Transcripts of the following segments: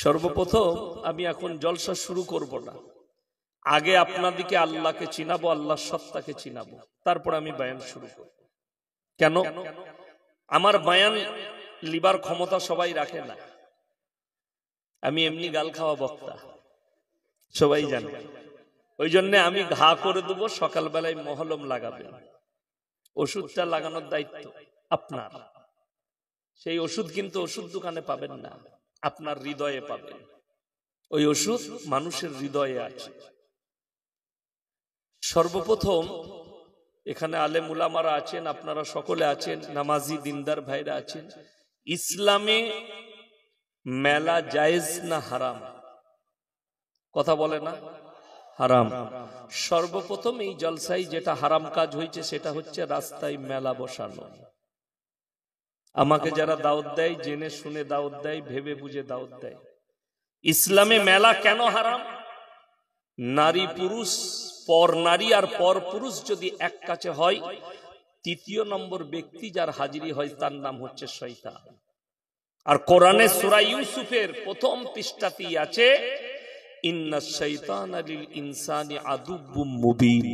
সর্বপ্রথম আমি এখন জলসা শুরু করব না, আগে আপনাদেরকে আল্লাহকে চিনাবো, আল্লাহর সত্তাকে চিনাবো, তারপর আমি বয়ান শুরু করব। কেন? আমার বয়ান লিবার ক্ষমতা সবাই রাখে না, আমি এমনি গাল খাওয়া বক্তা, সবাই জানে। ওই জন্য আমি ঘা করে দেবো, সকালবেলায় মহলম লাগাবেন। ওষুধটা লাগানোর দায়িত্ব আপনার। সেই ওষুধ কিন্তু ওষুধ দোকানে পাবেন না, আপনার হৃদয়ে পাবেন। ওই ওষুধ মানুষের হৃদয়ে আছে। সর্বপ্রথম এখানে আলেম উলামারা আছেন, আপনারা সকলে আছেন, নামাজি দিনদার ভাইরা আছেন। ইসলামে মেলা জায়েজ না হারাম? কথা বলে না? হারাম। সর্বপ্রথম এই জলসায় যেটা হারাম কাজ হয়েছে সেটা হচ্ছে রাস্তায় মেলা বসানো। আমাকে যারা দাওয়াত দেয় জেনে শুনে দাওয়াত দেয়, ভেবে বুঝে দাওয়াত দেয়। ইসলামে মেলা কেন হারাম? নারী পুরুষ, পর নারী আর পর পুরুষ যদি এক কাছে হয়, তৃতীয় নম্বর ব্যক্তি যার হাজিরি হয় তার নাম হচ্ছে শয়তান। আর কোরআনে সূরা ইউসুফের প্রথম পৃষ্ঠাতেই আছে, ইন্নাশ শাইতানা লিল ইনসানি আদুব্বুম মুবিন।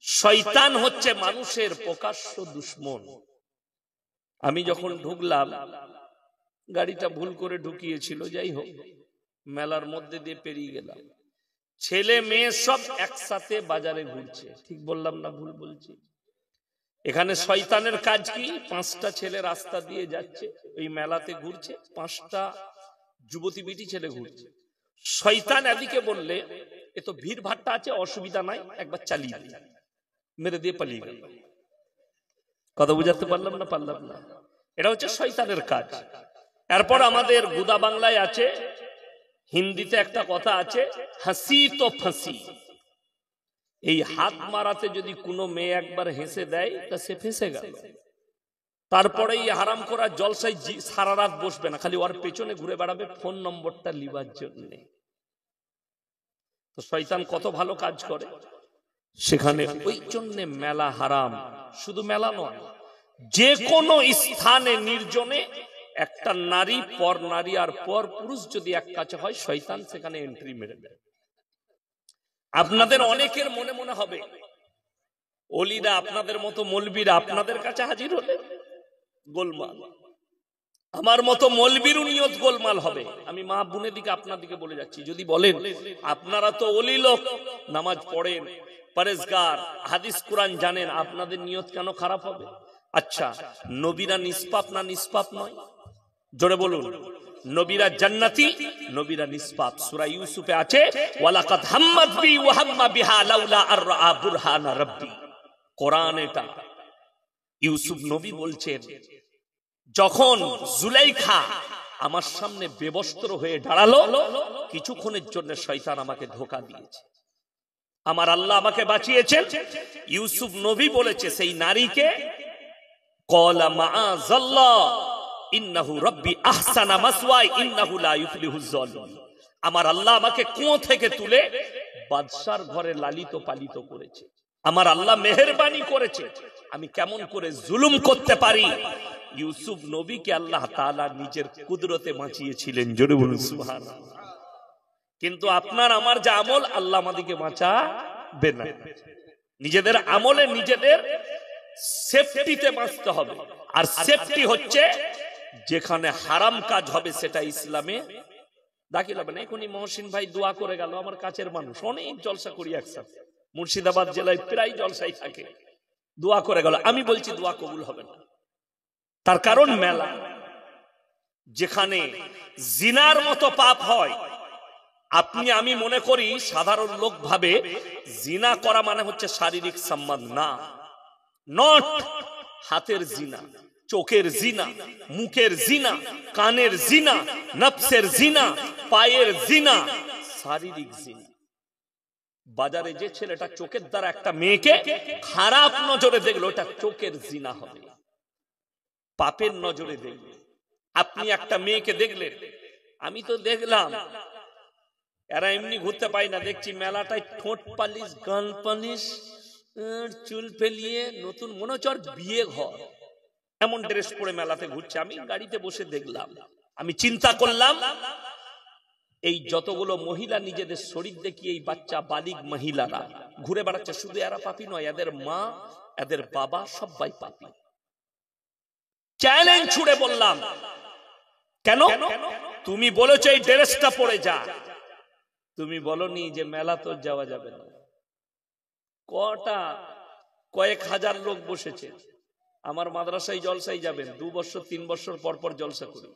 শয়তান হচ্ছে মানুষের প্রকাশ্য দুশমন। আমি যখন ঢুকলাম, গাড়িটা ভুল করে ঢুকিয়েছিল, যাই হোক, মেলার মধ্যে দিয়ে পেরিয়ে গেলাম। ছেলে মেয়ে সব একসাথে বাজারে ঘুরছে। ঠিক বললাম না ভুল বলছি? এখানে শয়তানের কাজ কি? 5টা ছেলে রাস্তা দিয়ে যাচ্ছে, ওই মেলাতে ঘুরছে, 5টা যুবতী বিটি ছেলে ঘুরছে। শয়তান এদিকে বললে এ তো ভিড় ভাট্টা আছে, অসুবিধা নাই, একবার চালিয়ে দিই, মেরে দিয়ে পালিয়ে গেল। কথা বুঝাতে পারলাম না? পারলাম না? এটা হচ্ছে শয়তানের কাজ। এরপর আমাদের গুদা বাংলায় আছে, হিন্দিতে একটা কথা আছে, হাসি তো ফাঁসি। এই হাত মারাতে যদি কোনো মেয়ে একবার হেসে দেয় তা সে ফেঁসে গেল। তারপরে এই হারাম করা জলসায় সারা রাত বসবে না, খালি ওর পেছনে ঘুরে বেড়াবে ফোন নম্বরটা লিবার জন্য। তো শয়তান কত ভালো কাজ করে সেখানে। ওই জন্য মেলা হারাম। শুধু মেলা নয়, যে কোনো স্থানে নির্জনে একটা নারী, পর নারী আর পর পুরুষ যদি এক কাছে হয়, শয়তান সেখানে এন্ট্রি মেরে দেয়। আপনাদের অনেকের মনে মনে হবে, ওলিরা আপনাদের মতো মৌলবীরা আপনাদের কাছে হাজির হলে গোলমাল, আমার মতো মৌলবীর নিয়ত গোলমাল হবে। আমি মা বোনের দিকে আপনার দিকে বলে যাচ্ছি, যদি বলেন আপনারা তো ওলি লোক, নামাজ পড়েন, পরেজগার, হাদিস কোরআন জানেন, আপনাদের নিয়ত কেন খারাপ হবে? আচ্ছা, নবীরা নিষ্পাপ না নিষ্পাপ নয়? জোরে বলুন। নবীরা জান্নাতি, নবীরা নিষ্পাপ। সূরা ইউসুফে আছে, ওয়ালাকাদ হাম্মাত বি ওয়া হাম্মা বিহা লাউলা আরআ বুরহানা রাব্বি। কোরআন এটা। ইউসুফ নবী বলছেন, যখন জুলাইখা আমার সামনে বেবস্ত্র হয়ে দাঁড়ালো, কিছুক্ষণের জন্য শয়তান আমাকে ধোঁকা দিয়েছে, আমার আল্লাহ আমাকে বাঁচিয়েছেন। ইউসুফ নবী বলেছে সেই নারীকে, ক্বালা মাআযাল্লাহ ইন্নাহু রাব্বি আহসানা মাসওয়াই ইন্নাহু লা ইফলিহুজ জালিম। আমার আল্লাহ আমাকে কুয়ো থেকে তুলে বাদশার ঘরে লালিত পালিত করেছে, আমার আল্লাহ মেহেরবানি করেছে, আমি কেমন করে জুলুম করতে পারি। ইউসুফ নবীকে আল্লাহ তাআলা নিজের কুদরতে বাঁচিয়েছিলেন। জোরে বলুন সুবহানাল্লাহ। কিন্তু আপনার আমার যে আমল, আল্লাহ আমাদেরকে বাঁচাবে না। নিজেদের আমলে নিজেদের সেফটিতে বাঁচতে হবে। আর সেফটি হচ্ছে যেখানে হারাম কাজ হবে সেটা ইসলামে দাখিল হবে না। এখনই মহসিন ভাই দোয়া করে গেল, আমার কাছের মানুষ, অনেক জলসা করি একসাথে, মুর্শিদাবাদ জেলায় প্রায় জলসাই থাকে, দোয়া করে গেল। আমি বলছি দোয়া কবুল হবে না। তার কারণ মেলা, যেখানে জিনার মতো পাপ হয়। আপনি আমি মনে করি সাধারণ লোক ভাবে জিনা করা মানে হচ্ছে শারীরিক সম্বন্ধ। না, নট। হাতের জিনা, চোখের জিনা, মুখের জিনা, কানের জিনা, নফসের জিনা, পায়ের জিনা, শারীরিক জিনা। বাজারে যে ছেলেটা চোখের দ্বারা একটা মেয়েকে খারাপ নজরে দেখলো, ওটা চোখের জিনা হবে, পাপের নজরে দেখবে। আপনি একটা মেয়েকে দেখলেন, আমি তো দেখলাম, এরা এমনি ঘুরতে পাই না, দেখছি মেলাটায় ঠোঁট পালিশ, গাল পালিশ, চুল ফেলিয়ে নতুন, মনে হচ্ছে বিয়ে ঘর, এমন ড্রেস পরে মেলাতে ঘুরছে। আমি গাড়িতে বসে দেখলাম, আমি চিন্তা করলাম, এই যতগুলো মহিলা নিজেদের শরীর দেখিয়ে এই বাচ্চা বালিগ মহিলারা ঘুরে বেড়াচ্ছে, শুধু এরা পাপী নয়, এদের মা এদের বাবা সবাই পাপী। চ্যালেঞ্জ ছুড়ে বললাম, কেন তুমি বলেছো এই ড্রেসটা পরে যা, তুমি বলনি যে মেলা তো যাওয়া যাবে না। কয়েক হাজার লোক বসেছে, আমার মাদ্রাসায় জলসায় যাবেন 2 বছর 3 বছর পর পর জলসা করি,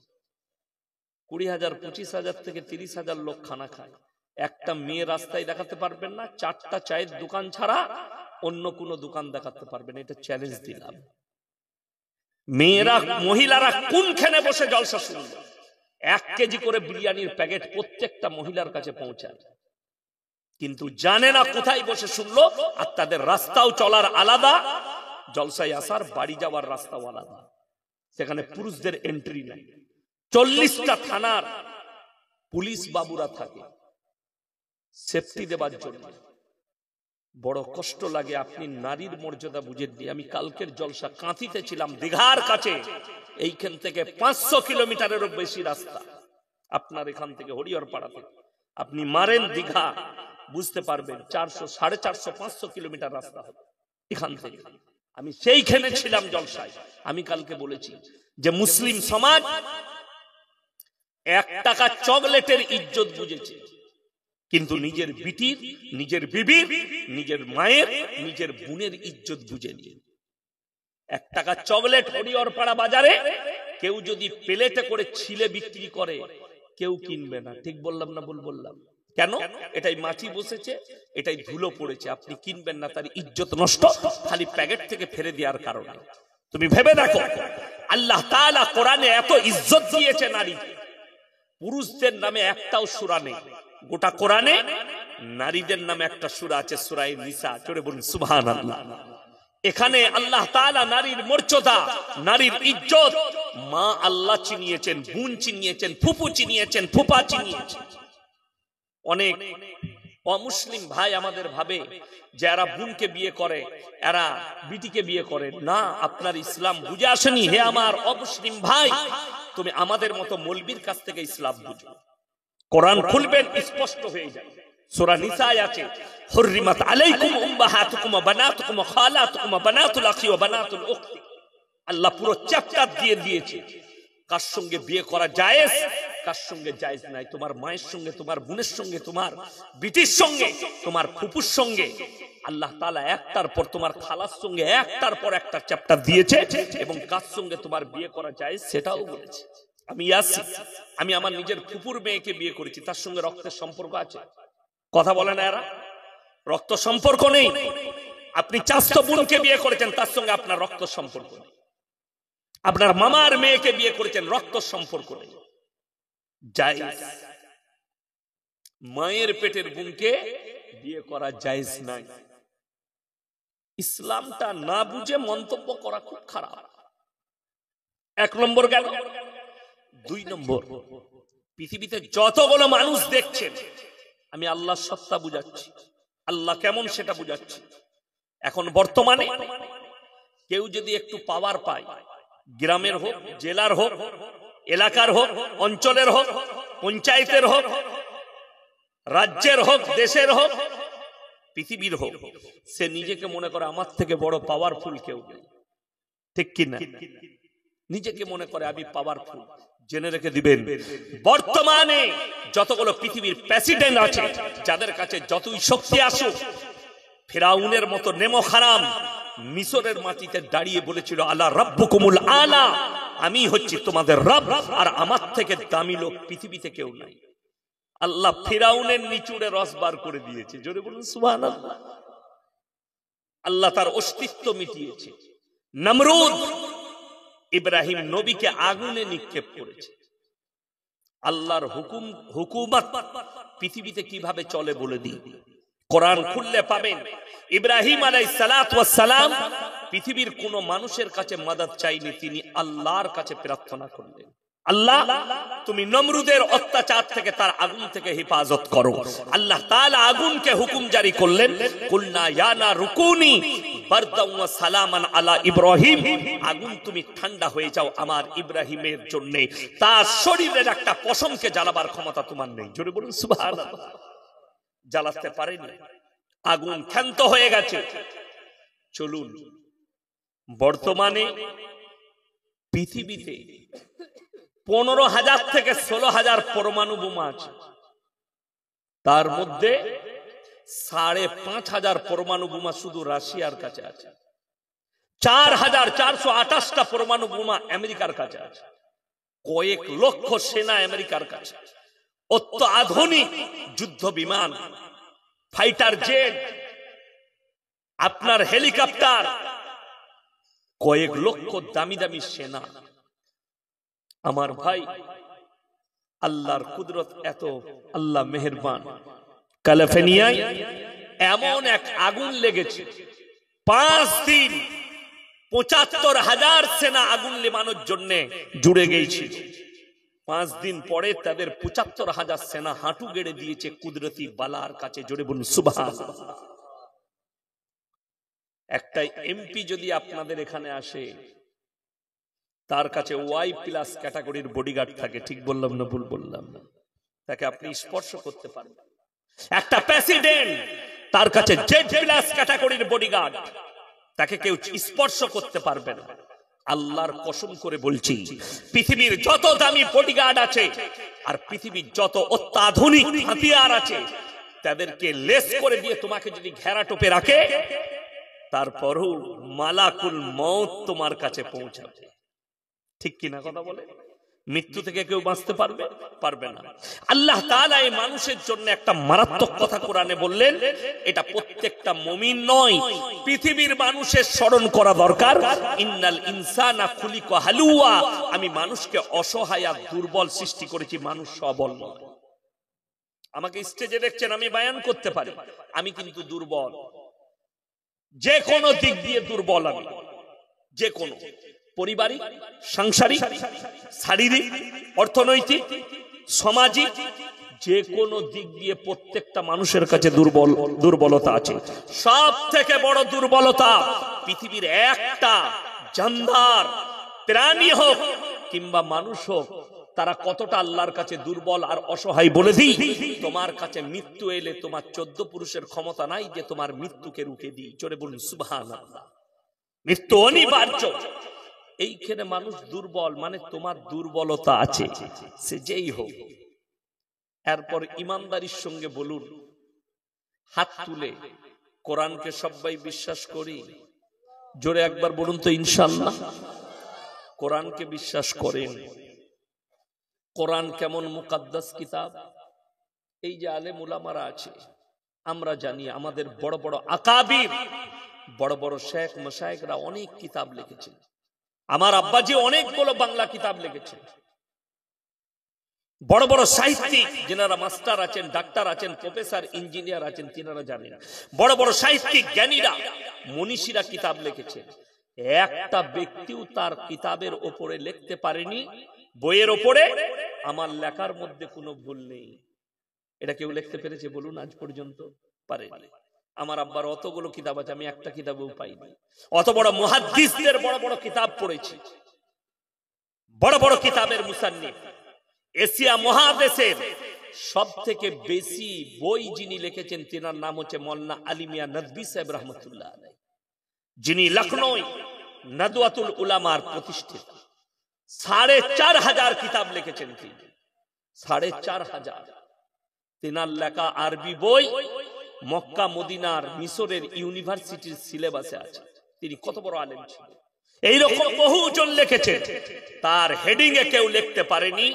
20,000 25,000 থেকে 30,000 লোক খানা খায়। একটা মেয়ে রাস্তায় দেখাতে পারবেন না, 4টা চায়ের দোকান ছাড়া অন্য কোনো দোকান দেখাতে পারবেন। এটা চ্যালেঞ্জ দিলাম। মেয়েরা মহিলারা কোনখানে বসে জলসা শুনবে? 1 কেজি করে বিরিয়ানির প্যাকেট প্রত্যেকটা মহিলার কাছে পৌঁছায়, কিন্তু জানে না কোথায় বসে শুনলো। আর তাদের রাস্তাও চলার আলাদা, জলসায় আসার বাড়ি যাওয়ার রাস্তাও আলাদা। সেখানে পুরুষদের এন্ট্রি নাই। 40টা থানার পুলিশ বাবুরা থাকে সেফটি দেবার জন্য। বড় কষ্ট লাগে। আপনি নারীর মর্যাদা বুঝেননি। আমি কালকের জলসা কাঁথিতে ছিলাম, দীঘার কাছে। এইখান থেকে 500 কিলোমিটারেরও বেশি রাস্তা। আপনার এখান থেকে হরিহরপাড়া থেকে আপনি মারেন দীঘা, বুঝতে পারবেন 400, 450, 500 কিলোমিটার রাস্তা হবে এখান থেকে। আমি সেইখানে ছিলাম জলসায়। আমি কালকে বলেছি যে মুসলিম সমাজ 1 টাকা চকলেটের ইজ্জত বুঝেছে, কিন্তু নিজের বিটির, নিজের বিবির, নিজের মায়ের, নিজের বোনের ইজ্জত বুঝেনি। 1 টাকা চকলেট হরিহরপাড়া বাজারে কেউ যদি প্লেটে করে ছিলে বিক্রি করে, কেউ কিনবে না। ঠিক বললাম না ভুল বললাম? কেন? এটাই মাছি বসেছে, এটাই ধুলো পড়েছে, আপনি কিনবেন না। তার ইজ্জত নষ্ট খালি প্যাকেট থেকে ফেলে দেওয়ার কারণে। তুমি ভেবে দেখো, আল্লাহ তাআলা কোরআনে এত ইজ্জত দিয়েছে নারীকে, পুরুষদের নামে একটাও সূরা নেই। গোটা কোরআনে নারীদের নামে একটা সূরা আছে, সূরা নিসা। জোরে বলুন সুবহানাল্লাহ। এখানে আল্লাহ তাআলা নারীর মর্যাদা, নারীর ইজ্জত, মা আল্লাহ চিনিয়েছেন, বোন চিনিয়েছেন, ফুফু চিনিয়েছেন, ফুফা চিনিয়েছেন। অনেক অমুসলিম ভাই আমাদের ভাবে যে এরা বোনকে বিয়ে করে, এরা বিটিকে বিয়ে করে না। আপনার ইসলাম বুঝে আসেনি। হে আমার অমুসলিম ভাই, তুমি আমাদের মতো মৌলবীর কাছ থেকে ইসলাম বুঝো। কোরআন খুলবেন, স্পষ্ট হয়ে যায়। সূরা নিসায় আছে, হুররিমাত আলাইকুম উম্মাহাতুকুম ওয়া বানাতুকুম ওয়া খালাতুকুম ওয়া বানাতুল আখি ওয়া বানাতুল উখতি। আল্লাহ পুরো চ্যাপ্টার দিয়ে দিয়েছে কার সঙ্গে বিয়ে করা জায়েজ, কার সঙ্গে জায়েজ নাই। তোমার মায়ের সঙ্গে, তোমার বোনের সঙ্গে, তোমার বিটির সঙ্গে, তোমার ফুপুর সঙ্গে। আল্লাহ তাআলা একটার পর তোমার খালার সঙ্গে একটার পর একটা চ্যাপ্টার দিয়েছে, এবং কার সঙ্গে তোমার বিয়ে করা জায়েজ সেটাও বলেছে। আমি ইয়াসিন, আমি আমার নিজের ফুপুর মেয়েকে বিয়ে করেছি, তার সঙ্গে রক্তের সম্পর্ক আছে। কথা বলে না এরা? রক্ত সম্পর্ক নেই। আপনি চাচাতো বোনকে বিয়ে করেছেন, তার সঙ্গে আপনার রক্ত সম্পর্ক নেই। আপনার মামার মেয়েকে বিয়ে করেছেন, রক্ত সম্পর্ক নেই, জায়েজ। মায়ের পেটের বোনকে বিয়ে করা জায়েজ নাই। ইসলামটা না বুঝে মন্তব্য করা খুব খারাপ। 1 নম্বর গেল। 2 নম্বর, পৃথিবীতে যতগুলো মানুষ দেখছেন, আমি আল্লাহর সত্তা বুঝাচ্ছি, আল্লাহ কেমন সেটা বুঝাচ্ছি। এখন বর্তমানে কেউ যদি একটু পাওয়ার পায়, গ্রামের হোক, জেলার হোক, এলাকার হোক, অঞ্চলের হোক, পঞ্চায়েতের হোক, রাজ্যের হোক, দেশের হোক, পৃথিবীর হোক, সে নিজেকে মনে করে আমার থেকে বড় পাওয়ারফুল কেউ নেই। ঠিক কিনা? নিজেকে মনে করে আমি পাওয়ারফুল। জেনে রেখে দিবেন, বর্তমানে যতগুলো পৃথিবীর প্রেসিডেন্ট আছে, যাদের কাছে যতই শক্তি আসুক, ফেরাউনের মতো নেমো হারাম মিশরের মাটিতে দাঁড়িয়ে বলেছিল আলা রাব্বুকুমুল আলা, আমি হচ্ছি তোমাদের রব, আর আমার থেকে দামি লোক পৃথিবীতে কেউ নাই। আল্লাহ ফেরাউনের নিচুড়ে রস বার করে দিয়েছে। জোরে বলুন সুবহানাল্লাহ। আল্লাহ তার অস্তিত্ব মিটিয়েছে। নমরুদ ইব্রাহিম নবীকে আগুনে নিক্ষেপ করেছে। আল্লাহর হুকুমত পৃথিবীতে কিভাবে চলে বলে দিই। কোরআন খুললে পাবেন, ইব্রাহিম আলাইহিস সালাতু ওয়াস সালাম পৃথিবীর কোন মানুষের কাছে মদদ চাইনি, তিনি আল্লাহর কাছে প্রার্থনা করলেন, আল্লাহ তুমি নমরুদের অত্যাচার থেকে, তার আগুন থেকে হেফাজত করো। আল্লাহ তাআলা আগুনকে হুকুম জারি করলেন, কুলনা ইয়া নারু কুনি বারদাউ ওয়া সালামান আলা ইব্রাহিম, আগুন তুমি ঠান্ডা হয়ে যাও আমার ইব্রাহিমের জন্য, তার শরীরের একটা পশমকে জ্বালাবার ক্ষমতা তোমার নেই। জোরে বলুন সুবহানাল্লাহ। জ্বালাতে পারেনি, আগুন ক্ষান্ত হয়ে গেছে। চলুন, বর্তমানে পৃথিবীতে 15,000 থেকে 16,000 পরমাণু বোমা আছে, তার মধ্যে 5,500 পরমাণু বোমা শুধু রাশিয়ার কাছে আছে, 4,428টা পরমাণু বোমা আমেরিকার কাছে আছে, কয়েক লক্ষ সেনা আমেরিকার কাছে, অত্যাধুনিক যুদ্ধ বিমান, ফাইটার জেট, আপনার হেলিকপ্টার, কয়েক লক্ষ দামি দামি সেনা। আমার ভাই, আল্লাহর কুদরত এত, আল্লাহ মেহেরবান। ক্যালিফোর্নিয়ায় এমন এক আগুন লেগেছে, 5 দিন 75,000 সেনা আগুন নেভানোর জন্য জুড়ে গিয়েছিল। 5 দিন পরে তাদের 75,000 সেনা হাঁটু গেড়ে দিয়েছে কুদরতি বালার কাছে। জোরে বলুন সুবহানাল্লাহ। একটা এমপি যদি আপনাদের এখানে আসে, তার কাছে Y+ ক্যাটাগরির বডিগার্ড থাকে, ঠিক বললাম না ভুল বললাম না? তাকে আপনি স্পর্শ করতে পারবেন। একটা প্রেসিডেন্ট, তার কাছে Z+ ক্যাটাগরির বডিগার্ড, তাকে কেউ স্পর্শ করতে পারবে না। আল্লাহর কসম করে বলছি, পৃথিবীর যত দামি বডিগার্ড আছে আর পৃথিবীর যত অত্যাধুনিক হাতিয়ার আছে, তাদেরকে লেস করে দিয়ে তোমাকে যদি ঘেরা টোপে রাখে, তারপরও মালাকুল মউত তোমার কাছে পৌঁছাবে। ঠিক কিনা কথা বলে? মৃত্যু থেকে কেউ বাঁচতে পারবে না। আল্লাহ তাআলা এই মানুষের জন্য একটা মারাত্মক কথা কোরআনে বললেন, এটা প্রত্যেকটা মুমিন নয়, পৃথিবীর মানুষের স্মরণ করা দরকার। ইন্নাল ইনসানা খুলিকা হালুয়া, আমি মানুষকে অসহায় আর দুর্বল সৃষ্টি করেছি, মানুষ সবল নয়। আমাকে স্টেজে দেখছেন, আমি বায়ান করতে পারি, আমি কিন্তু দুর্বল, যে কোনো দিক দিয়ে দুর্বল। আমি যে কোনো পারিবারিক, সাংসারিক, শারীরিক, অর্থনৈতিক, সামাজিক, যে কোনো দিক দিয়ে প্রত্যেকটা মানুষের কাছে দুর্বলতা আছে। সব থেকে বড় দুর্বলতা, পৃথিবীর একটা জানদার প্রাণী হোক কিংবা মানুষ হোক, তারা কতটা আল্লাহর কাছে দুর্বল আর অসহায় বলে দিই। তোমার কাছে মৃত্যু এলে তোমার 14 পুরুষের ক্ষমতা নাই যে তোমার মৃত্যুকে রুখে দিই। জোরে বলুন সুবহানাল্লাহ। মৃত্যু অনিবার্য। এইখানে মানুষ দুর্বল, মানে তোমার দুর্বলতা আছে, সে যেই হোক। এরপর ইমানদারির সঙ্গে বলুন, হাত তুলে, কোরআনকে সবাই বিশ্বাস করি? জোরে একবার বলুন তো ইনশাআল্লাহ। কোরআনকে বিশ্বাস করেন? কোরআন কেমন মুকাদ্দাস কিতাব। এই যে আলেম উলামারা আছে, আমরা জানি আমাদের বড় বড় আকাবির, বড় বড় শেখ মাশায়েখরা অনেক কিতাব লিখেছেন। আমার আব্বাজি অনেকগুলো বাংলা কিতাব লিখেছেন। বড় বড় সাহিত্যিক, যারা মাস্টার আছেন, ডাক্তার আছেন, প্রফেসর, ইঞ্জিনিয়ার আছেন, তিনারা জানেন। বড় বড় সাহিত্যিক, জ্ঞানীরা, মনীষীরা কিতাব লিখেছেন। একটা ব্যক্তিও তার কিতাবের ওপরে লিখতে পারেনি, বইয়ের ওপরে আমার লেখার মধ্যে কোনো ভুল নেই। এটা কেউ লিখতে পেরেছে বলুন? আজ পর্যন্ত পারেনি। আমার আব্বার অতগুলো কিতাব আছে, আমি একটা কিতাবও পাইনি। অত বড় মুহাদ্দিসদের বড় বড় কিতাব পড়েছি, বড় বড় কিতাবের মুসান্নিফ। এশিয়া মহাদেশের সব থেকে বেশি বই যিনি লিখেছেন, তিনার নাম হচ্ছে মওলানা আলী মিয়া নদভী সাহেব রহমতুল্লাহ আলাইহি, যিনি লখনৌ নদওয়াতুল উলামার প্রতিষ্ঠাতা। 4,500 কিতাব লিখেছেন তিনি, 4,500। তিনার লেখা আরবি বই মক্কা, মদিনার, মিশরের ইউনিভার্সিটির সিলেবাসে আছে। তিনি কত বড় আলেম ছিলেন। এইরকম বহুজন লিখেছেন, তার হেডিং এ কেউ লিখতে পারেনি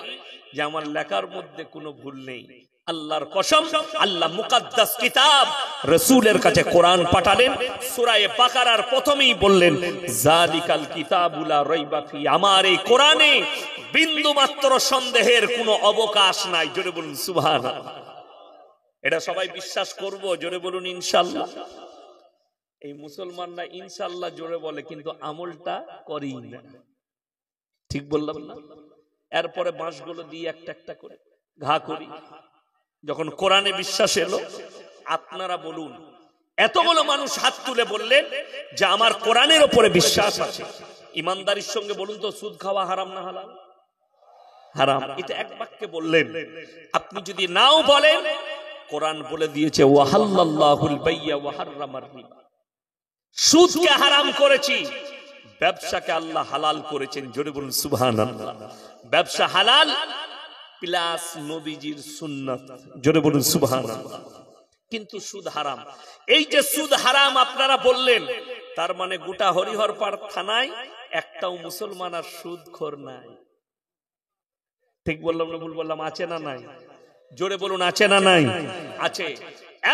যে আমার লেখার মধ্যে কোনো ভুল নেই। আল্লাহর কসম, আল্লাহ মুকাদ্দাস কিতাব রাসূলের কাছে কোরআন পাঠালেন। সূরা বাকারার প্রথমেই বললেন, যালিকাল কিতাবু লা রাইবা ফি, আমার এই কোরআনে বিন্দু মাত্র সন্দেহের কোনো অবকাশ নাই। জোরে বলুন সুবহানাল্লাহ। এটা সবাই বিশ্বাস করব? জোরে বলুন ইনশাআল্লাহ। এই মুসলমানরা ইনশাআল্লাহ জোরে বলে, কিন্তু আমলটা করি না। ঠিক বললাম না? এরপরে বাঁশগুলো দিয়ে একটা একটা করে ঘা করি। যখন কোরআনে বিশ্বাস এলো, আপনারা বলুন, এতগুলো মানুষ হাত তুলে বললেন যে আমার কোরআনের উপরে বিশ্বাস আছে। ইমানদারির সঙ্গে বলুন তো, সুদ খাওয়া হারাম না হালাল? হারাম। এটা এক বাক্যে বললেন। আপনি যদি নাও বলেন, কোরআন বলে দিয়েছে ওয়াহাল্লাল্লাহুল বাইয়া ওয়া হাররামার রিবা, সুদকে হারাম করেছি, ব্যবসাকে আল্লাহ হালাল করেছেন। জোরে বলুন সুবহানাল্লাহ। ব্যবসা হালাল প্লাস নবীজির সুন্নাত। জোরে বলুন সুবহানাল্লাহ। কিন্তু সুদ হারাম। এই যে সুদ হারাম আপনারা বললেন, তার মানে গোটা হরিহরপাড় থানায় একটাও মুসলমান আর সুদখোর নাই। ঠিক বললাম না ভুল বললাম? আছে না নাই? জোরে বলুন, আছে না নাই? আছে।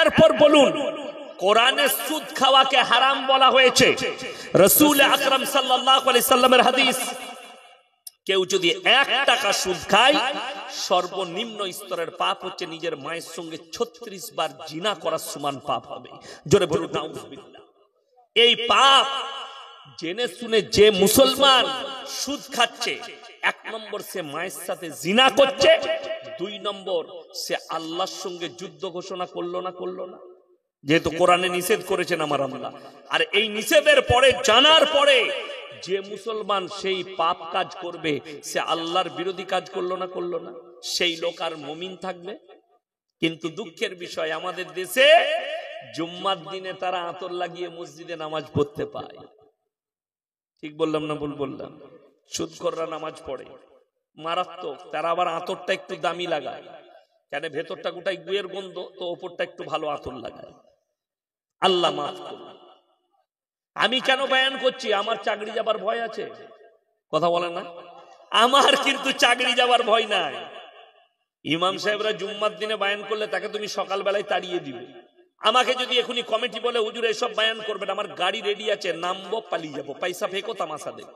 এরপর বলুন, কোরআনে সুদ খাওয়াকে হারাম বলা হয়েছে। রাসূল আকরাম সাল্লাল্লাহু আলাইহি সাল্লামের হাদিস, কেউ যদি 1 টাকা সুদ খায়, সর্বনিম্ন স্তরের পাপ হচ্ছে নিজের মায়ের সঙ্গে 36 বার জিনা করার সমান পাপ হবে। জোরে বলুন নাউযুবিল্লাহ। এই পাপ জেনে শুনে যে মুসলমান সুদ খাচ্ছে, 1 নম্বর সে মায়ের সাথে জিনা করছে, 2 নম্বর সে আল্লাহর সঙ্গে যুদ্ধ ঘোষণা করলো না? যেহেতু কোরআনে নিষেধ করেছেন আমার আল্লাহ। আর এই নিষেধের পরে, জানার পরে যে মুসলমান সেই পাপ কাজ করবে, সে আল্লাহর বিরোধী কাজ করলো না? সেই লোক আর মুমিন থাকবে? কিন্তু দুঃখের বিষয়, আমাদের দেশে জুম্মার দিনে তারা আতর লাগিয়ে মসজিদে নামাজ পড়তে পায়। ঠিক বললাম না ভুল বললাম? সুদখোররা নামাজ পড়ে, মারাত্মক। তারা আবার আতরটা একটু দামি লাগায়, কেন ভেতরটা গোটাই গুয়ের গন্ধ, তো ওপরটা একটু ভালো আতর লাগায়। আল্লাহ মাফ করুন। আমি কেন বয়ান করছি? আমার চাকরি যাবার ভয় আছে? কথা বলে না? আমার কিন্তু চাকরি যাবার ভয় নাই। ইমাম সাহেবরা জুম্মার দিনে বয়ান করলে তাকে তুমি সকালবেলায় তাড়িয়ে দিবে। আমাকে যদি এখনই কমিটি বলে হুজুর এসব বয়ান করবেন, আমার গাড়ি রেডি আছে, নামবো, পালিয়ে যাবো, পয়সা ফেকো, তামাশা দেবো।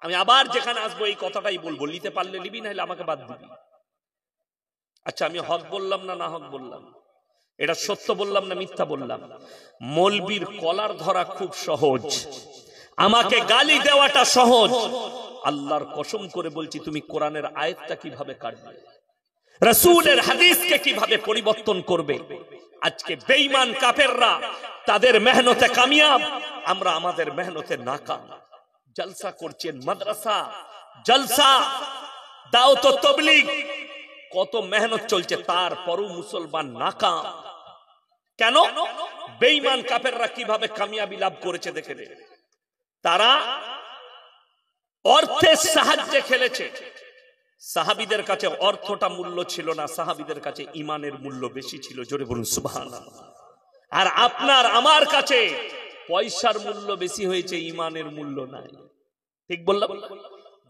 আমি আবার যেখানে আসবো এই কথাটাই বলবো, নিতে পারলে নিবি, নাহলে আমাকে বাদ দিবি। আচ্ছা, আমি হক বললাম না হক বললাম? এটা সত্য বললাম না মিথ্যা বললাম? মৌলবীর কলার ধরা খুব সহজ, আমাকে গালি দেওয়াটা সহজ। আল্লাহর কসম করে বলছি, তুমি কোরআনের আয়াতটা কিভাবে কাটবে, রাসূলের হাদিসকে কিভাবে পরিবর্তন করবে। আজকে বেঈমান কাফেররা তাদের মেহনতে কামিয়াব, আমরা আমাদের মেহনতে নাকাম। জলসা করছেন, মাদ্রাসা জলসা, দাওয়াত ও তাবলীগ, কত মেহনত চলছে, তারপরও মুসলমান নাকাম। কেন? বেঈমান কাফেররা কিভাবে কামিয়াবি লাভ করেছে দেখে নে। তারা অর্থের সাহায্যে খেলেছে। সাহাবীদের কাছে অর্থটা মূল্য ছিল না, সাহাবীদের কাছে ঈমানের মূল্য বেশি ছিল। জোরে বলুন সুবহানাল্লাহ। আর আপনার আমার কাছে পয়সার মূল্য বেশি হয়েছে, ঈমানের মূল্য নাই। ঠিক বললাম?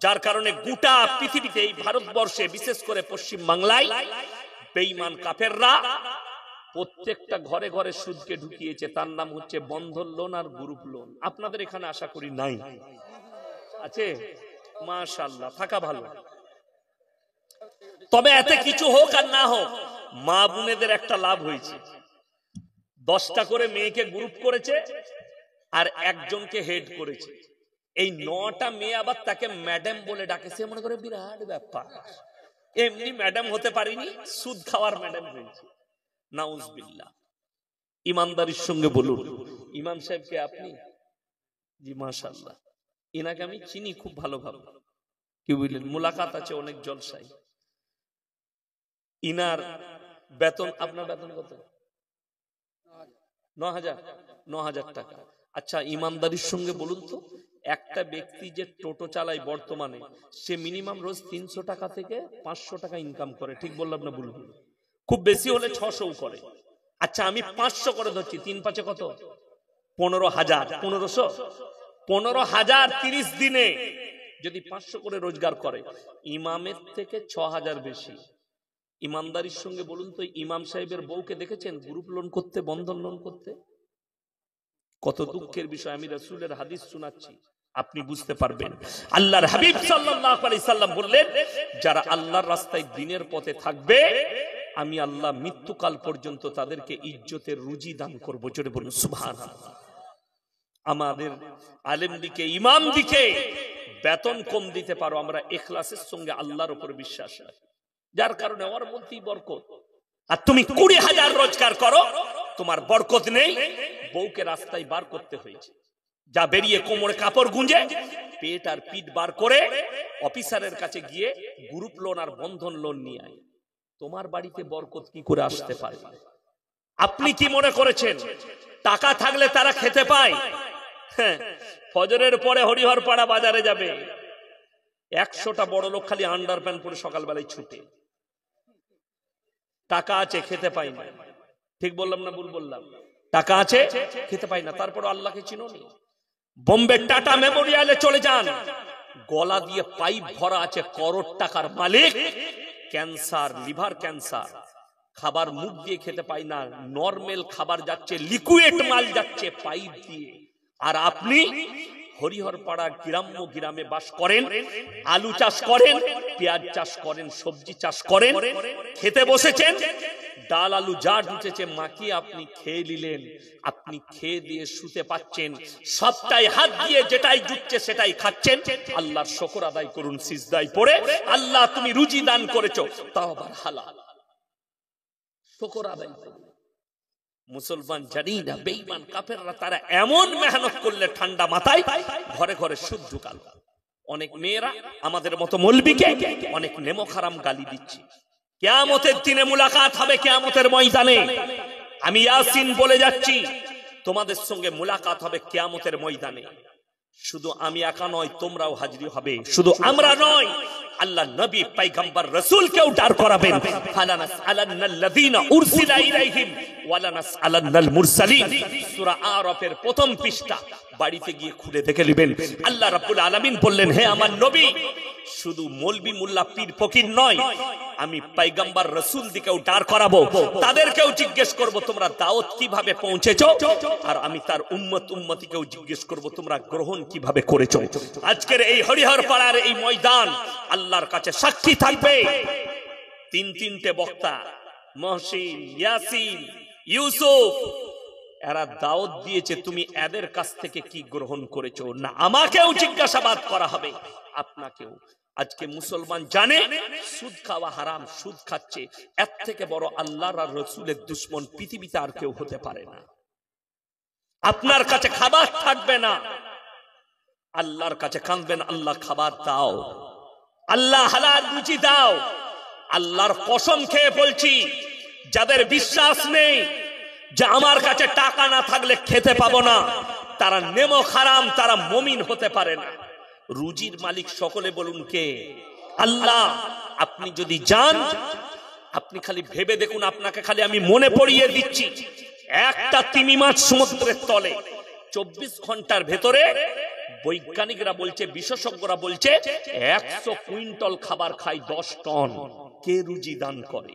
যার কারণে গোটা পৃথিবীতে, এই ভারতবর্ষে, বিশেষ করে পশ্চিম বাংলায় বেঈমান কাফেররা প্রত্যেকটা ঘরে ঘরে সুদকে ঢুকিয়েছে। তার নাম হচ্ছে বন্ধন লোন আর গ্রুপ লোন। আপনাদের এখানে আশা করি নাই, আছে? মাশাআল্লাহ, থাকা ভালো। তবে এতে কিছু হোক আর না হোক, মা বোনেদের একটা লাভ হয়েছে। 10টা করে মেয়েকে গ্রুপ করেছে আর একজনকে হেড করেছে। এই 9টা মেয়ে আবার তাকে ম্যাডাম বলে ডাকে। সে মনে করে বিরাট ব্যাপার, এমনি ম্যাডাম হতে পারিনি, সুদ খাওয়ার ম্যাডাম হয়েছে। নাউজুবিল্লাহ। ইমানদারির সঙ্গে বলুন, ইমাম সাহেবকে আপনি? জি মাশাআল্লাহ, ইনাকে আমি চিনি খুব ভালোভাবে। কি বুঝলেন? মুলাকাত আছে অনেক জলসায়। ইনার বেতন, আপনার বেতন কত? 9,000 টাকা। আচ্ছা, ইমানদারির সঙ্গে বলুন তো, একটা ব্যক্তি যে টোটো চালায় বর্তমানে, সে মিনিমাম রোজ 300 টাকা থেকে 500 টাকা ইনকাম করে। ঠিক বললাম না ভুল? খুব বেশি হলে 600 করে। আচ্ছা, আমি 500 করে ধরছি, 3×5 কত? 15,000। 1500, 15,000 30 দিনে যদি 500 করে রোজগার করে, ইমামের থেকে 6,000 বেশি। ইমানদারির সঙ্গে বলুন তো, ইমাম সাহেবের বউকে দেখেছেন গ্রুপ লোন করতে, বন্ধন লোন করতে? কত দুঃখের বিষয়। আমি রাসূলের হাদিস শোনাচ্ছি, আপনি বুঝতে পারবেন। আল্লাহর হাবিব সাল্লাল্লাহু আলাইহি সাল্লাম বললেন, যারা আল্লাহর রাস্তায় দ্বীনের পথে থাকবে, আমি আল্লাহ মৃত্যুকাল পর্যন্ত তাদেরকে ইজ্জতের রুজি দান করব। জোরে বলুন সুবহানাল্লাহ। আমাদের আলেম দিকে, ইমাম দিকে বেতন কম দিতে পারো, আমরা ইখলাসের সঙ্গে আল্লাহর উপর বিশ্বাস রাখি, যার কারণে ওর মধ্যেই বরকত। আর তুমি 20,000 রোজগার করো, তোমার বরকত নেই, বউকে রাস্তায় বার করতে হয়েছে। যা বেরিয়ে কোমরে কাপড় গুঁজে পেট আর পিঠ বার করে অফিসারের কাছে গিয়ে গ্রুপ লোন আর বন্ধন লোন নিয়ে আয়। তোমার বাড়িতে বরকত কি করে আসতে পারে? আপনি কি মনে করেছেন টাকা থাকলে তারা খেতে পায়? ফজরের পরে হরিহরপাড়া বাজারে যাবে, 100টা বড় লোক খালি আন্ডার প্যান্ট পরে সকালবেলায় ছুটে। টাকা আছে, খেতে পাই না। ঠিক বললাম না ভুল বললাম? টাকা আছে, খেতে পাই না, তারপর আল্লাহকে চিনো নি। বোম্বে টাটা মেমোরিয়ালে চলে যান, গলা দিয়ে পাইপ ভরা আছে, করোড় টাকার মালিক, ক্যান্সার, লিভার ক্যান্সার, খাবার মুখ দিয়ে খেতে পাই না, নরমাল খাবার যাচ্ছে, লিকুইড মাল যাচ্ছে পাইপ দিয়ে। আর আপনি হরিহরপাড়া গ্রামে বাস করেন, আলু চাষ করেন, পেঁয়াজ চাষ করেন, সবজি চাষ করেন, খেতে বসেছেন, ডাল আলু যা ঢুকেছে মাখিয়ে আপনি খেয়ে নিলেন। আপনি খেয়ে দিয়ে শুতে পাচ্ছেন, সবটাই হাত দিয়ে যেটাই জুটছে সেটাই খাচ্ছেন। আল্লাহর শুকর আদায় করুন সিজদায় পড়ে, আল্লাহ তুমি রুজি দান করেছো, তাও আবার হালাল। শুকর আদায় করুন। মুসলমান জানি না, বেঈমান কাফেররা তারা এমন মেহনত করলে ঠান্ডা মাথায় ঘরে ঘরে সুদ ঢুকালো। অনেক মেয়েরা আমাদের মতো মৌলবীকে অনেক নেমো খারাম গালি দিচ্ছে। কিয়ামতের দিনে মুলাকাত হবে, কিয়ামতের ময়দানে। আমি ইয়াসিন বলে যাচ্ছি, তোমাদের সঙ্গে মুলাকাত হবে কিয়ামতের ময়দানে। শুধু আমি একা নয়, তোমরাও হাজির হবে। শুধু আমরা নয়, আল্লাহ নবী পয়গম্বর রাসূলকেও দাঁড় করাবেন। ফালানাস আলান্নাল্লাযীনা উরসিলা ইলাইহিম ওয়ালানাস আলান্নাল মুরসালিন। সূরা আরাফের প্রথম পৃষ্ঠা বাড়িতে গিয়ে খুলে দেখে নেবেন। আল্লাহ রাব্বুল আলামিন বললেন, হে আমার নবী, শুধু মৌলবি মোল্লা পীর ফকির নয়, আমি পয়গম্বর রাসূল দিকেও দাঁড় করাবো, তাদেরকেও জিজ্ঞেস করব তোমরা দাওয়াত কিভাবে পৌঁছেছো, আর আমি তার উম্মতিকেও জিজ্ঞেস করব তোমরা গ্রহণ কিভাবে করেছো। আজকের এই হরিহর পাড়ার এই ময়দান আল্লাহর কাছে সাক্ষী থাকবে। তিনটে বক্তা, মহসিন, ইয়াসিন, ইউসুফ, এরা দাওয়াত দিয়েছে, তুমি এদের কাছ থেকে কি গ্রহণ করেছো না আমাকেও জিজ্ঞাসাবাদ করা হবে, আপনাকেও। আজকে মুসলমান জানে সুদ খাওয়া হারাম, সুদ খাচ্ছে। এর থেকে বড় আল্লাহর আর রাসূলের দুশমন পৃথিবীতে আর কেউ হতে পারে না। আপনার কাছে খাবার থাকবে না, আল্লাহর কাছে কাঁদবেন, আল্লাহ খাবার দাও, আল্লাহ হালাল রুজি দাও। আল্লাহর কসম খেয়ে বলছি, যাদের বিশ্বাস নেই যে আমার কাছে টাকা না থাকলে খেতে পাবো না, তারা নেমো খারাম, তারা মুমিন হতে পারে না। রুজির মালিক সকলে বলুন কে? আল্লাহ। আপনি যদি যান, আপনি খালি ভেবে দেখুন, আপনাকে খালি আমি মনে পড়িয়ে দিচ্ছি, একটা তিমি মাছ সমুদ্রের তলে 24 ঘন্টার ভেতরে বৈজ্ঞানিকরা বলছে, বিশেষজ্ঞরা বলছে 100 কুইন্টাল খাবার খায় 10 টন। কে রুজি দান করে?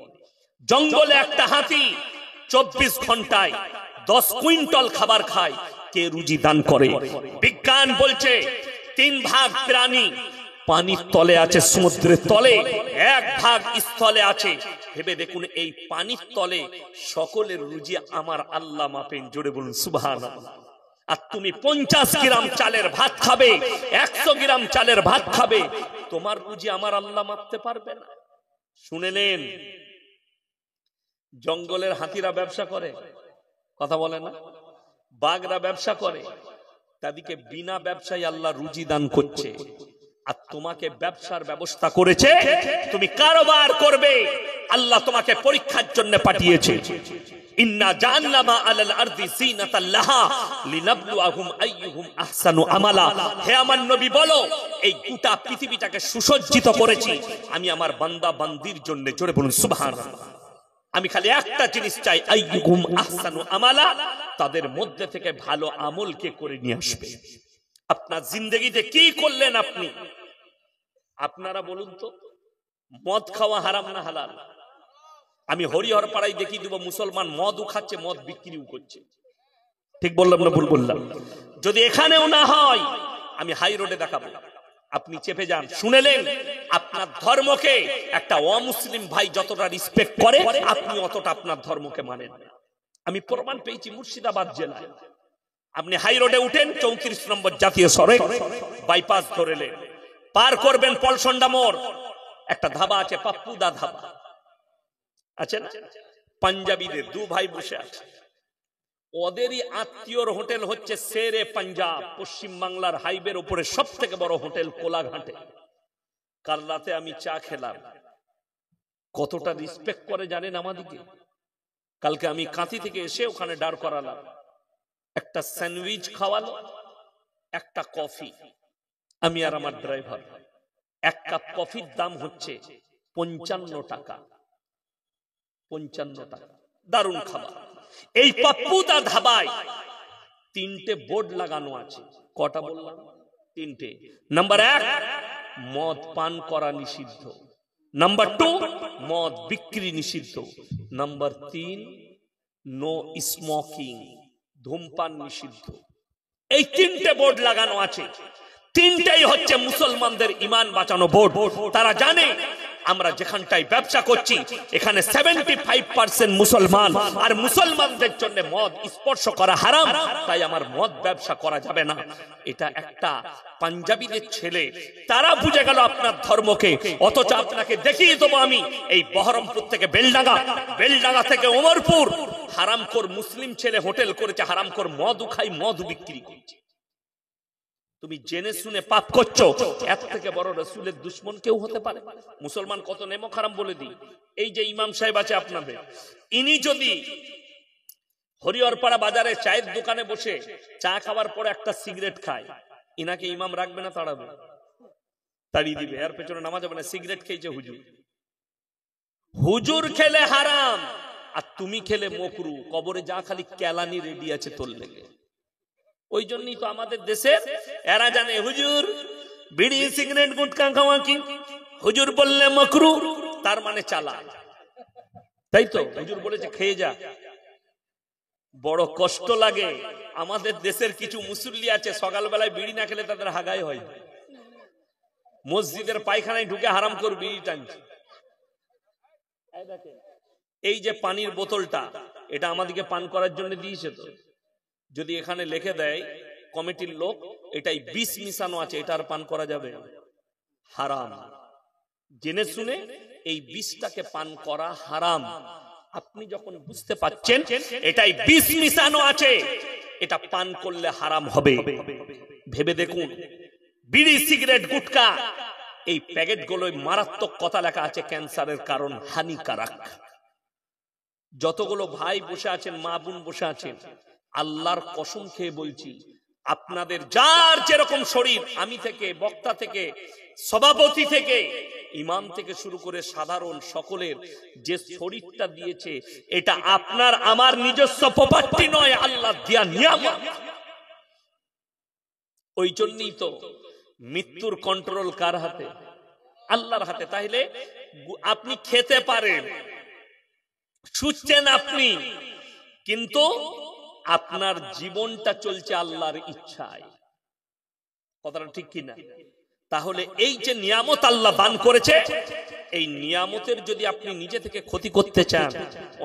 জঙ্গলে একটা হাতি 24 ঘন্টায় 10 কুইন্টাল খাবার খায়, কে রুজি দান করে? বিজ্ঞান বলছে 3 ভাগ প্রাণী পানির তলে আছে, সমুদ্রের তলে, 1 ভাগ স্থলে আছে। ভেবে দেখুন, এই পানির তলে সকলের রুজি আমার আল্লাহ মাপেন। জোরে বলুন সুবহানাল্লাহ। আর তুমি 50 গ্রাম চালের ভাত খাবে, 100 গ্রাম চালের ভাত খাবে, তোমার রুজি আমার আল্লাহ মাপতে পারবে না। শুনে নেন, জঙ্গলের হাতিরা ব্যবসা করে, কথা বলে না, বাঘরা ব্যবসা করে, তাদেরকে বিনা ব্যবসায় আল্লাহ রুজি দান করছে। আর তোমাকে ব্যবসার ব্যবস্থা করেছে, তুমি কারবার করবে, আল্লাহ তোমাকে পরীক্ষার জন্য পাঠিয়েছে। ইন্না জাআলনা মা আলাল আরদি যিনাতাল লাহা লিনাবলুয়াহুম আইয়ুহুম আহসানু আমালা। হে আমার নবী বলো, এই গোটা পৃথিবীটাকে সুসজ্জিত করেছি আমি আমার বান্দা বান্দির জন্য। জোরে বলুন সুবহানাল্লাহ। আমি খালি একটা জিনিস চাই, আইয়ুহুম আহসানু আমালা, তাদের মধ্যে থেকে ভালো আমল কে করে নিয়ে আসবে। আপনার জিন্দেগিতে কি করলেন আপনি? আপনারা বলুন তো, মদ খাওয়া হারাম না হালাল? আমি হরিহর পাড়ায় দেখি দিব, মুসলমান মদও খাচ্ছে, মদ বিক্রিও করছে। ঠিক বললাম না ভুল বললাম? যদি এখানেও না হয়, আমি হাই রোডে দেখাবো, আপনি চেপে যান। শুনেলেন, আপনার ধর্মকে একটা অমুসলিম ভাই যতটা রেসপেক্ট করে, আপনি অতটা আপনার ধর্মকে মানেন না। আমি প্রমাণ পেয়েছি মুর্শিদাবাদ জেলায়। আপনি হাই রোডে উঠেন, 34 নম্বর জাতীয় সড়ক বাইপাস ধরেলেন, পার করবেন পলসন্ডা মোড়, একটা ধাবা আছে, পাপ্পুদা ধাবা আছে না, পাঞ্জাবিদের 2 ভাই বসে আছে, ওদেরই আত্মীয়র হোটেল হচ্ছে শেরে পাঞ্জাব, পশ্চিম বাংলার হাইওয়ের উপরে সব থেকে বড় হোটেল কোলাঘাটে। কাল রাতে আমি চা খেলাম, কতটা রিসপেক্ট করে জানেন আমাদিকে। কালকে আমি কাঁথি থেকে এসে ওখানে দাঁড় করালাম, একটা স্যান্ডউইচ খাওয়ালো, একটা কফি, আমি আর আমার ড্রাইভার। এক কাপ কফির দাম হচ্ছে 55 টাকা। 55 টাকা, দারুণ খাবার। এই পাপ্পুদা ধাবায় 3টে বোর্ড লাগানো আছে। কটা বললাম? 3টে। নাম্বার 1, মদ পান করা নিষিদ্ধ। নাম্বার 2, মদ বিক্রি নিষিদ্ধ। নাম্বার 3, নো স্মোকিং, ধূমপান নিষিদ্ধ। এই 3টে বোর্ড লাগানো আছে। 3টাই হচ্ছে মুসলমানদের ঈমান বাঁচানো বোর্ড। তারা জানে আমরা যেখানটায় ব্যবসা করছি এখানে 75% মুসলমান, আর মুসলমানদের জন্য মদ স্পর্শ করা হারাম, তাই আমার মদ ব্যবসা করা যাবে না। এটা একটা পাঞ্জাবিদের ছেলে, তারা বুঝে গেল আপনার ধর্মকে, অথচ আপনাকে দেখিয়ে দেবো আমি এই বহরমপুর থেকে বেলডাঙ্গা, বেলডাঙ্গা থেকে ওমরপুর, হারামখোর মুসলিম ছেলে হোটেল করেছে, হারামখোর মদও খাই, মদ বিক্রি করছে। তুমি জেনে শুনে পাপ করছো, এর থেকে বড় রাসূলের দুশমন কেউ হতে পারে? মুসলমান কত নেমক হারাম বলে দিই। এই যে ইমাম সাহেব আছে আপনাদের, ইনি যদি হরিহরপাড়া বাজারে চায়ের দোকানে বসে চা খাবার পরে একটা সিগারেট খায়, ইনাকে ইমাম রাখবে না তাড়াবে? তাড়িয়ে দিবে, এর পেছনে নামাজ হবে না। সিগারেট খেয়েছে হুজুর, হুজুর খেলে হারাম, আর তুমি খেলে মকরু। কবরে যা খালি কেলানি রেডি আছে তোর লেগে। ওই জন্যই তো আমাদের দেশের এরা জানে হুজুর বিড়ি সিগারেট গুটকা খাওয়া কি, হুজুর বললে মকরু, তার মানে চালা, তাই তো? হুজুর বলেছে খেয়ে যা। বড় কষ্ট লাগে। আমাদের দেশের কিছু মুসল্লি আছে সকালবেলায় বিড়ি না খেলে তাদের হাগাই হয়, মসজিদের পায়খানায় ঢুকে হারাম করে বিড়ি টানছে। এই যে পানির বোতলটা, এটা আমাদেরকে পান করার জন্য দিয়েছে তো। যদি এখানে লিখে দেয় কমিটির লোক এটাই বিষ মিশানো আছে, এটা আর পান করা যাবে হারাম। জেনে শুনে এই বিষটাকে পান করা হারাম। আপনি যখন বুঝতে পাচ্ছেন এটাই বিষ মিশানো আছে, এটা পান করলে হারাম হবে, ভেবে দেখুন। বিড়ি সিগারেট গুটকা এই প্যাকেটগুলোয় মারাত্মক কথা লেখা আছে, ক্যান্সারের কারণ, হানিকারক। যতগুলো ভাই বসে আছেন, মা বোন বসে আছেন, আল্লাহর কসম খেয়ে বলছি, আপনাদের যার যেরকম শরীর, আমি থেকে, বক্তা থেকে, সভাপতি থেকে, ইমাম থেকে শুরু করে সাধারণ সকলের যে শরীরটা দিয়েছে, এটা আপনার আমার নিজস্ব প্রপার্টি নয়, আল্লাহ দিয়া নিয়ামত। ওই জন্যই তো মৃত্যুর কন্ট্রোল কার হাতে? আল্লাহর হাতে। তাহলে আপনি খেতে পারেন, শুচ্ছেন আপনি, কিন্তু আপনার জীবনটা চলছে আল্লাহর ইচ্ছায়। কথাটা ঠিক কিনা? তাহলে এই যে নিয়ামত আল্লাহ দান করেছে, এই নিয়ামতের যদি আপনি নিজে থেকে ক্ষতি করতে চান,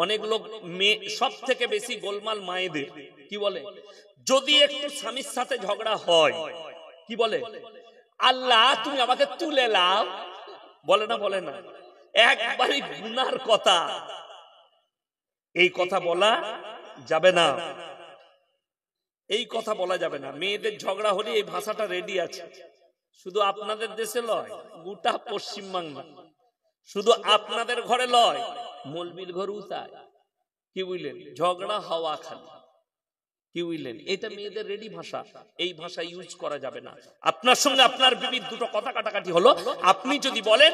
অনেক লোক মেয়ে, সব থেকে বেশি গোলমাল মায়েদের, কি বলে, যদি একটু স্বামীর সাথে ঝগড়া হয়, কি বলে, আল্লাহ তুমি আমাকে তুলে লাও, বলে না? বলে না? একবারই গুনার কথা, এই কথা বলা যাবে না, এই কথা বলা যাবে না। মেয়েদের ঝগড়া হলে এই ভাষাটা রেডি আছে, শুধু আপনাদের দেশে লয়, গোটা পশ্চিমবাংলা, শুধু আপনাদের ঘরে লয়, মৌলবীর ঘরেও তাই। কি বুঝলেন? ঝগড়া হওয়া খালি, কি বুঝলেন? এটা মেয়েদের রেডি ভাষা, এই ভাষা ইউজ করা যাবে না। আপনার সঙ্গে আপনার বিবির দুটো কথা কাটাকাটি হলো, আপনি যদি বলেন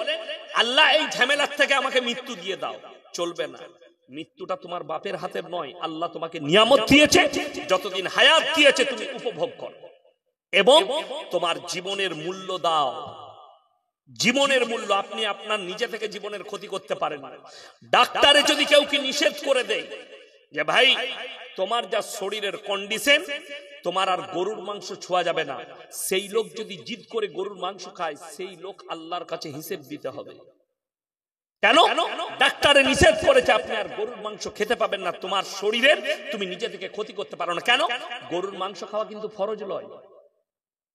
আল্লাহ এই ঝামেলার থেকে আমাকে মৃত্যু দিয়ে দাও, চলবে না। মৃত্যুটা তোমার বাপের হাতের নয়, আল্লাহ তোমাকে নিয়ামত দিয়েছে, যতদিন হায়াত দিয়েছে তুমি উপভোগ করো, এবং তোমার জীবনের মূল্য দাও। জীবনের মূল্য, আপনি আপনার নিজে থেকে জীবনের ক্ষতি করতে পারেন না। ডাক্তারে যদি কেউ কি নিষেধ করে দেয় যে ভাই তোমার যা শরীরের কন্ডিশন, তোমার আর গরুর মাংস ছোঁয়া যাবে না, সেই লোক যদি জিদ করে গরুর মাংস খায়, সেই লোক আল্লাহর কাছে হিসেব দিতে হবে। কেন? ডাক্তারে নিষেধ করেছে আপনি আর গরুর মাংস খেতে পাবেন না, তোমার শরীরের তুমি নিজে থেকে ক্ষতি করতে পারো না। কেন? গরুর মাংস খাওয়া কিন্তু ফরজ নয়,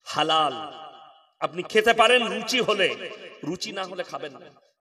হালাল। আপনি খেতে পারেন রুচি হলে, রুচি না হলে খাবেন না।